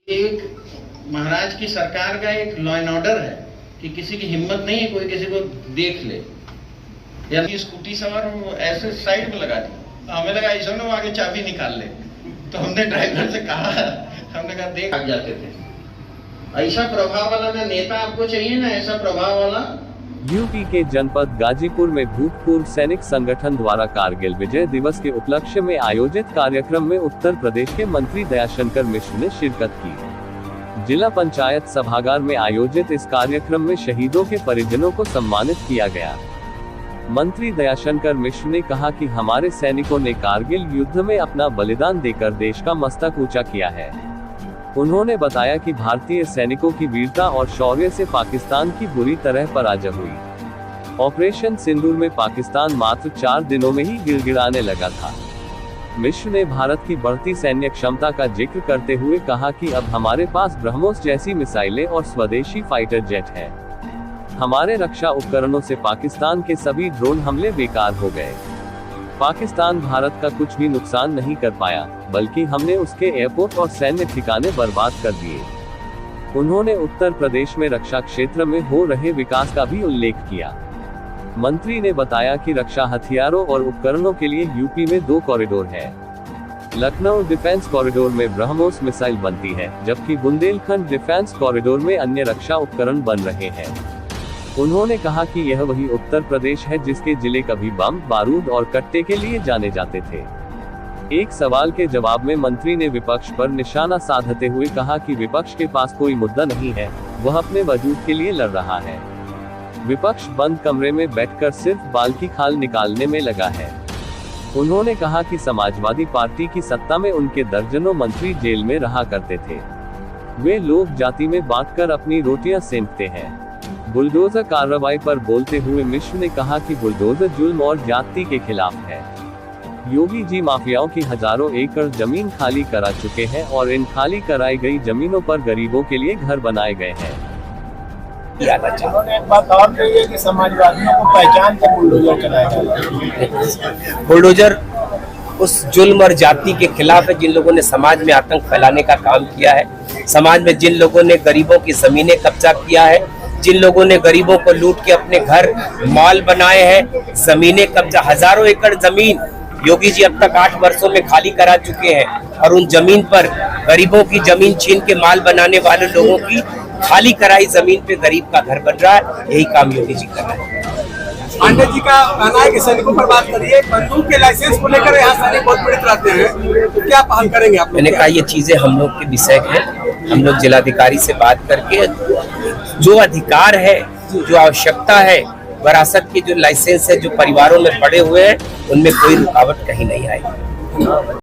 एक महाराज की सरकार का एक लॉ एंड ऑर्डर है कि किसी की हिम्मत नहीं है कोई किसी को देख ले या स्कूटी सवार हो ऐसे साइड में लगा दी। हमें लगा ऐसा ना वो आगे चाबी निकाल ले, तो हमने ड्राइवर से कहा, हमने कहा देख भाग जाते थे। ऐसा प्रभाव वाला ना नेता आपको चाहिए ना, ऐसा प्रभाव वाला। यूपी के जनपद गाजीपुर में भूतपूर्व सैनिक संगठन द्वारा कारगिल विजय दिवस के उपलक्ष्य में आयोजित कार्यक्रम में उत्तर प्रदेश के मंत्री दयाशंकर मिश्र ने शिरकत की। जिला पंचायत सभागार में आयोजित इस कार्यक्रम में शहीदों के परिजनों को सम्मानित किया गया। मंत्री दयाशंकर मिश्र ने कहा कि हमारे सैनिकों ने कारगिल युद्ध में अपना बलिदान देकर देश का मस्तक ऊंचा किया है। उन्होंने बताया कि भारतीय सैनिकों की वीरता और शौर्य से पाकिस्तान की बुरी तरह पराजय हुई। ऑपरेशन सिंदूर में पाकिस्तान मात्र 4 दिनों में ही गिड़गिड़ाने लगा था। मिश्र ने भारत की बढ़ती सैन्य क्षमता का जिक्र करते हुए कहा कि अब हमारे पास ब्रह्मोस जैसी मिसाइलें और स्वदेशी फाइटर जेट है। हमारे रक्षा उपकरणों से पाकिस्तान के सभी ड्रोन हमले बेकार हो गए। पाकिस्तान भारत का कुछ भी नुकसान नहीं कर पाया, बल्कि हमने उसके एयरपोर्ट और सैन्य ठिकाने बर्बाद कर दिए। उन्होंने उत्तर प्रदेश में रक्षा क्षेत्र में हो रहे विकास का भी उल्लेख किया। मंत्री ने बताया कि रक्षा हथियारों और उपकरणों के लिए यूपी में 2 कॉरिडोर है। लखनऊ डिफेंस कॉरिडोर में ब्रह्मोस मिसाइल बनती है, जबकि बुंदेलखंड डिफेंस कॉरिडोर में अन्य रक्षा उपकरण बन रहे हैं। उन्होंने कहा कि यह वही उत्तर प्रदेश है जिसके जिले कभी बम, बारूद और कट्टे के लिए जाने जाते थे। एक सवाल के जवाब में मंत्री ने विपक्ष पर निशाना साधते हुए कहा कि विपक्ष के पास कोई मुद्दा नहीं है, वह अपने वजूद के लिए लड़ रहा है। विपक्ष बंद कमरे में बैठकर सिर्फ बाल की खाल निकालने में लगा है। उन्होंने कहा कि समाजवादी पार्टी की सत्ता में उनके दर्जनों मंत्री जेल में रहा करते थे। वे लोग जाति में बांटकर अपनी रोटियां सेंकते हैं। बुलडोजर कार्रवाई पर बोलते हुए मिश्र ने कहा कि बुलडोजर जुल्म और जाति के खिलाफ है। योगी जी माफियाओं की हजारों एकड़ जमीन खाली करा चुके हैं और इन खाली कराई गई जमीनों पर गरीबों के लिए घर बनाए गए हैं। एक बात और कही है कि समाजवादियों को पहचान कर बुलडोजर चलाया जा रहा है। बुलडोजर उस जुल्म और जाति के खिलाफ है जिन लोगों ने समाज में आतंक फैलाने का काम किया है। समाज में जिन लोगों ने गरीबों की जमीनें कब्जा किया है, जिन लोगों ने गरीबों को लूट के अपने घर मॉल बनाए हैं, जमीनें कब्जा, हजारों एकड़ जमीन योगी जी अब तक 8 वर्षों में खाली करा चुके हैं और उन जमीन पर गरीबों की जमीन छीन के माल बनाने वाले लोगों की खाली कराई जमीन पे गरीब का घर बन रहा है। यही काम योगी जी कर रहे हैं। पांडे जी का कहना है कि सैनिकों पर बात करिए, बंदूक के लाइसेंस को लेकर यहाँ सैनिक बहुत पीड़ित रहते हैं, तो क्या पहल करेंगे आप? मैंने कहा ये चीजें हम लोग के विषय है। हम लोग जिलाधिकारी से बात करके जो अधिकार है, जो आवश्यकता है, विरासत के जो लाइसेंस है जो परिवारों में पड़े हुए हैं, उनमें कोई रुकावट कहीं नहीं आएगी।